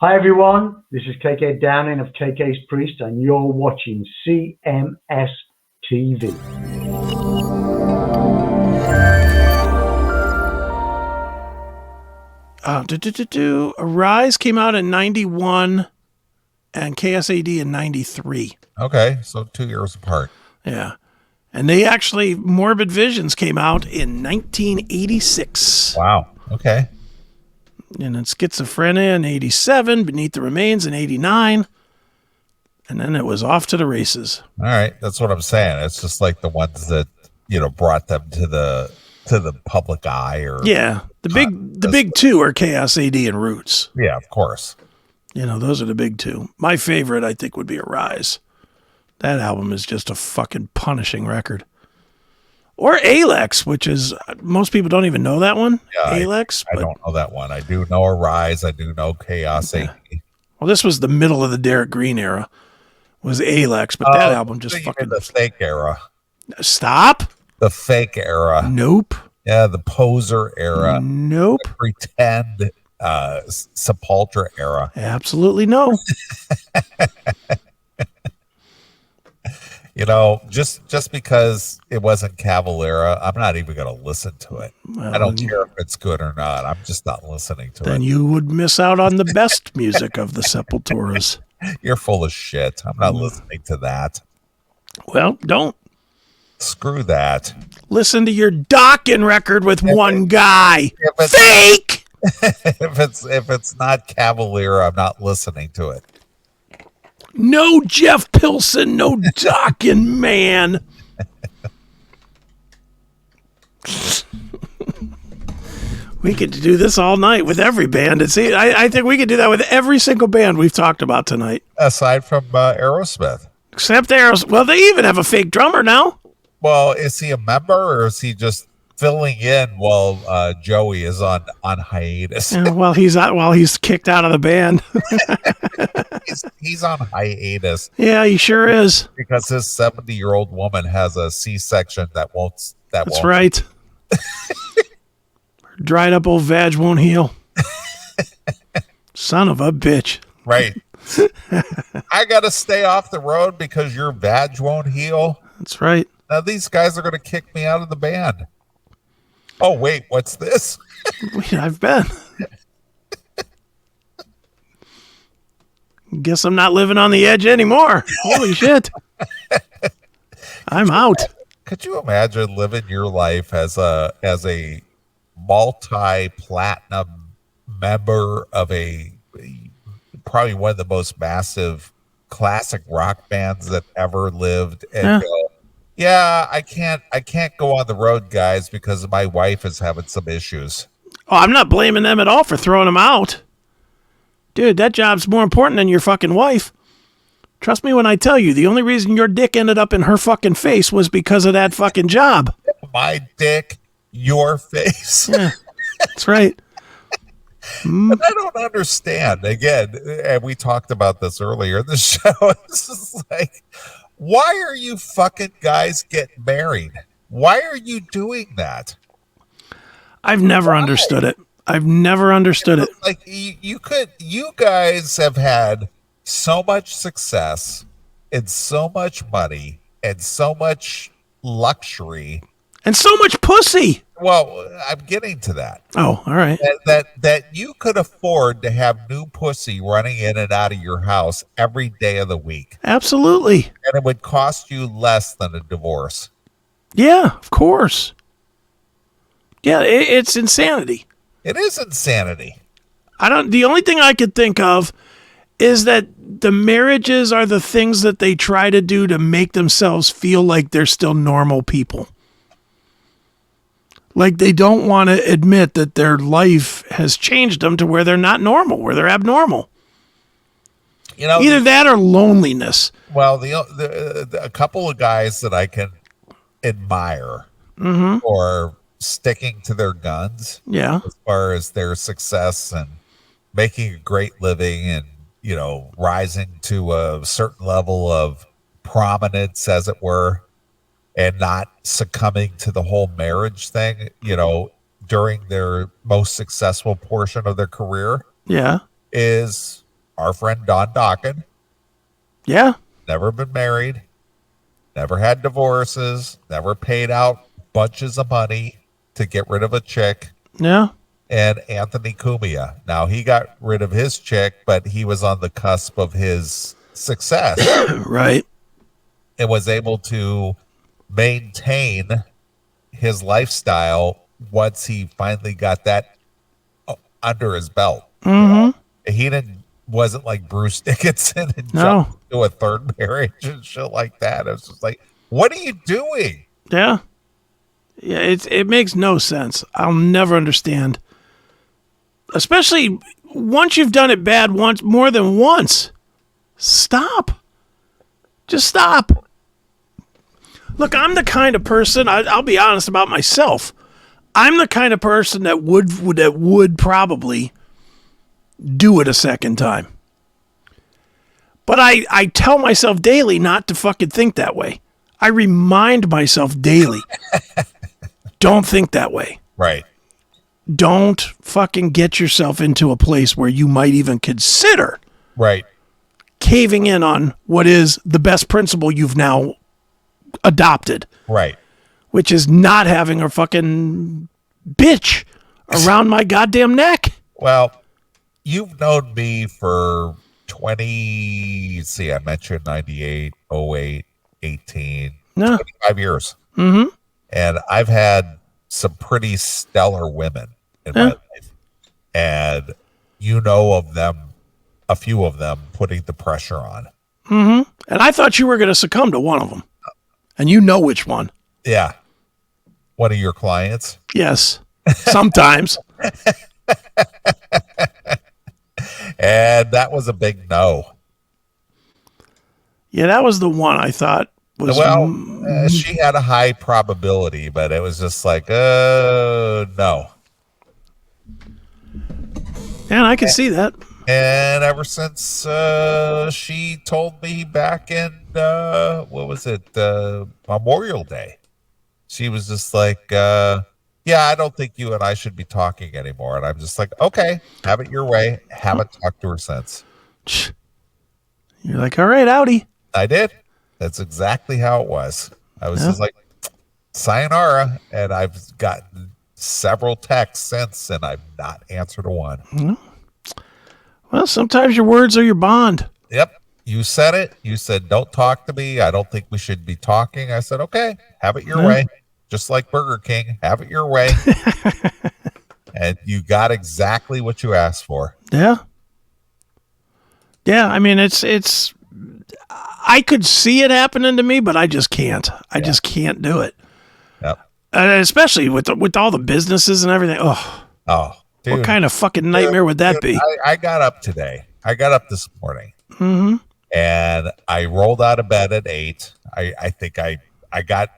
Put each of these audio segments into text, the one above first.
Hi everyone, this is KK Downing of KKs Priest, and you're watching CMS TV. Arise came out in 91 and KSAD in 93. Okay, so 2 years apart. Yeah. And they actually, Morbid Visions came out in 1986. Wow, okay. And then Schizophrenia in 87, Beneath the Remains in 89. And then it was off to the races. All right, that's what I'm saying. It's just like the ones that, brought them to the public eye, or the big two are Chaos AD and Roots. Yeah, of course. Those are the big two. My favorite, I think, would be Arise. That album is just a fucking punishing record. Or Alex, which is, most people don't even know that one. Yeah, Alex. I don't know that one. I do know Arise. I do know Chaos AD. Well, this was the middle of the Derek Green era, was Alex, but that album just fucking... The fake era. Stop. The fake era. Nope. Yeah, the poser era. Nope. The pretend Sepultura era. Absolutely no. Just because it wasn't Cavalera, I'm not even going to listen to it. Well, I don't care if it's good or not. I'm just not listening to it. Then you would miss out on the best music of the Sepulturas. You're full of shit. I'm not listening to that. Well, don't. Screw that. Listen to your Dokken record with one guy. Fake! If it's not Cavalera, I'm not listening to it. No Jeff Pilson, no Dokken, man. We could do this all night with every band. I think we could do that with every single band we've talked about tonight. Aside from Aerosmith. Except Aerosmith. Well, they even have a fake drummer now. Well, is he a member, or is he just filling in while Joey is on hiatus? Yeah, while he's kicked out of the band. he's on hiatus. Yeah, he sure is. Because his 70-year-old woman has a C-section that won't. That's right. Dried up old vag won't heal. Son of a bitch. Right. I got to stay off the road because your vag won't heal. That's right. Now these guys are going to kick me out of the band. Oh, wait, what's this? I've been. Guess I'm not living on the edge anymore. Holy shit. I'm out. Could you imagine living your life as a multi-platinum member of probably one of the most massive classic rock bands that ever lived, and go, yeah, I can't go on the road, guys, because my wife is having some issues. Oh, I'm not blaming them at all for throwing them out. Dude, that job's more important than your fucking wife. Trust me when I tell you, the only reason your dick ended up in her fucking face was because of that fucking job. My dick, your face. Yeah, that's right. But I don't understand. Again, and we talked about this earlier in the show. It's just like, why are you fucking guys getting married? Why are you doing that? I've never understood it. I've never understood it. Like you guys have had so much success and so much money and so much luxury and so much pussy. Well, I'm getting to that. Oh, all right. That you could afford to have new pussy running in and out of your house every day of the week. Absolutely. And it would cost you less than a divorce. Yeah, of course. Yeah, it's insanity. It is insanity. The only thing I could think of is that the marriages are the things that they try to do to make themselves feel like they're still normal people. Like they don't want to admit that their life has changed them to where they're not normal, where they're abnormal. Either that or loneliness. Well, a couple of guys that I can admire or sticking to their guns, as far as their success and making a great living and rising to a certain level of prominence, as it were, and not succumbing to the whole marriage thing, during their most successful portion of their career, is our friend Don Dawkin. Yeah. Never been married, never had divorces, never paid out bunches of money to get rid of a chick. Yeah. And Anthony Cumia. Now, he got rid of his chick, but he was on the cusp of his success. Right. And was able to maintain his lifestyle once he finally got that under his belt. Mm-hmm. He wasn't like Bruce Dickinson and No. jumped to a third marriage and shit like that. It was just like, what are you doing? Yeah. Yeah, it makes no sense. I'll never understand. Especially once you've done it bad once, more than once. Stop. Just stop. Look, I'm the kind of person, I'll be honest about myself. I'm the kind of person that would probably do it a second time. But I tell myself daily not to fucking think that way. I remind myself daily, don't think that way. Right. Don't fucking get yourself into a place where you might even consider right caving in on what is the best principle you've now adopted. Right. Which is not having a fucking bitch around my goddamn neck. Well, you've known me for I mentioned 98, 08, 18, 25 years. Mm-hmm. And I've had some pretty stellar women in my life. And you know of them, a few of them putting the pressure on. Mm-hmm. And I thought you were going to succumb to one of them. And you know which one. Yeah. One of your clients? Yes. Sometimes. And that was a big no. Yeah, that was the one I thought was... Well, she had a high probability, but it was just like, no. And I can see that. And ever since she told me back in, Memorial Day, she was just like, yeah, I don't think you and I should be talking anymore. And I'm just like, okay, have it your way. Haven't talked to her since. You're like, all right, Audi. I did. That's exactly how it was. I was just like, sayonara. And I've gotten several texts since, and I've not answered a one. Mm-hmm. Well, sometimes your words are your bond. Yep. You said it. You said, don't talk to me. I don't think we should be talking. I said, okay, have it your way. Just like Burger King, have it your way. And you got exactly what you asked for. Yeah. Yeah, I mean, it's I could see it happening to me, but I just can't. I just can't do it. Yep. Especially with all the businesses and everything. Oh, dude. What kind of fucking nightmare would that be? I got up today. I got up this morning. Mm-hmm. And I rolled out of bed at 8. I think I got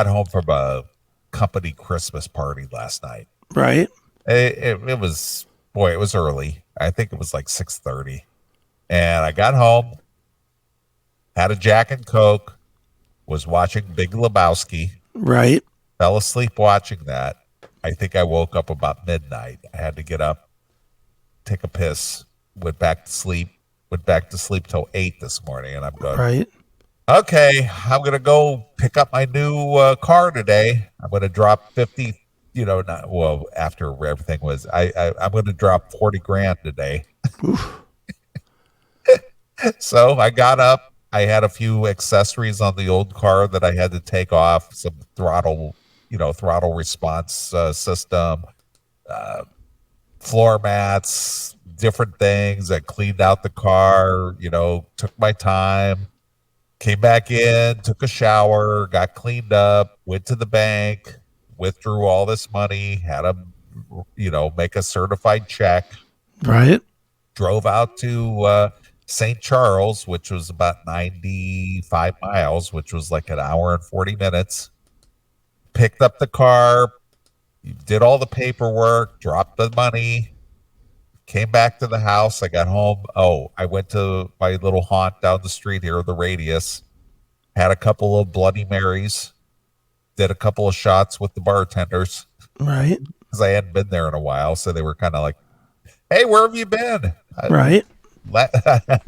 home from a company Christmas party last night. Right. It was early. I think it was like 6:30. And I got home, had a Jack and Coke, was watching Big Lebowski. Right. Fell asleep watching that. I think I woke up about midnight. I had to get up, take a piss, went back to sleep till 8 this morning. And I'm going, right. Okay, I'm going to go pick up my new car today. I'm going to drop 50, after everything was, I'm going to drop 40 grand today. So I got up. I had a few accessories on the old car that I had to take off, some throttle response system, floor mats, different things. I cleaned out the car, took my time. Came back in, took a shower, got cleaned up, went to the bank, withdrew all this money, had to, make a certified check. Right. Drove out to St. Charles, which was about 95 miles, which was like an hour and 40 minutes. Picked up the car, did all the paperwork, dropped the money, came back to the house. I got home. I went to my little haunt down the street here, the Radius. Had a couple of Bloody Marys. Did a couple of shots with the bartenders. Right. Because I hadn't been there in a while. So they were kind of like, hey, where have you been? Right.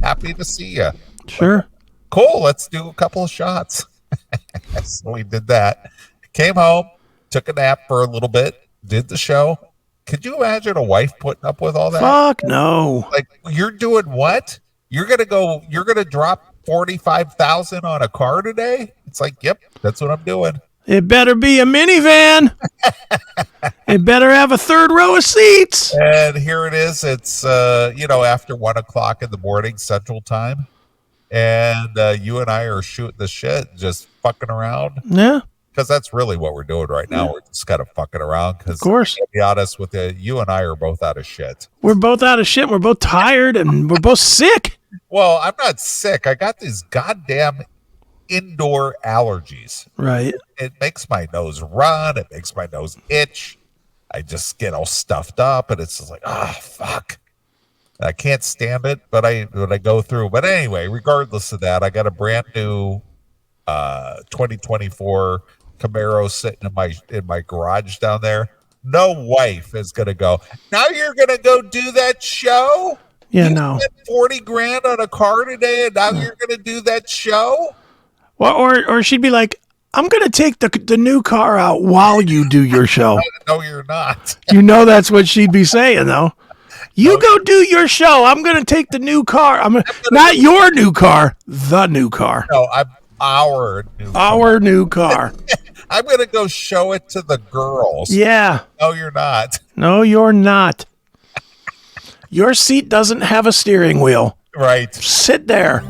Happy to see you. Sure. Cool. Let's do a couple of shots. So we did that. Came home, took a nap for a little bit, did the show. Could you imagine a wife putting up with all that? Fuck no. Like, you're doing what? You're gonna drop 45,000 on a car today? It's like, yep, that's what I'm doing. It better be a minivan. It better have a third row of seats. And here it is. It's after 1 o'clock in the morning Central Time, and you and I are shooting the shit, just fucking around. Yeah. Because that's really what we're doing right now. Yeah. We're just kind of fucking around. Because, of course, to be honest with you, you and I are both out of shit. We're both out of shit. We're both tired, and we're both sick. Well, I'm not sick. I got these goddamn indoor allergies. Right. It makes my nose run. It makes my nose itch. I just get all stuffed up, and it's just like, fuck. I can't stand it, but I go through. But anyway, regardless of that, I got a brand new 2024 Camaro sitting in my garage down there. No wife is gonna go, now you're gonna go do that show? Yeah, you no. spent 40 grand on a car today, and now you're gonna do that show? Well, or she'd be like, I'm gonna take the new car out while you do your show. No, you're not. You know that's what she'd be saying, though. You go do your show. I'm gonna take the new car. Not your new car, the new car. No, our new car. I'm going to go show it to the girls. Yeah. No, you're not. No, you're not. Your seat doesn't have a steering wheel. Right. Sit there.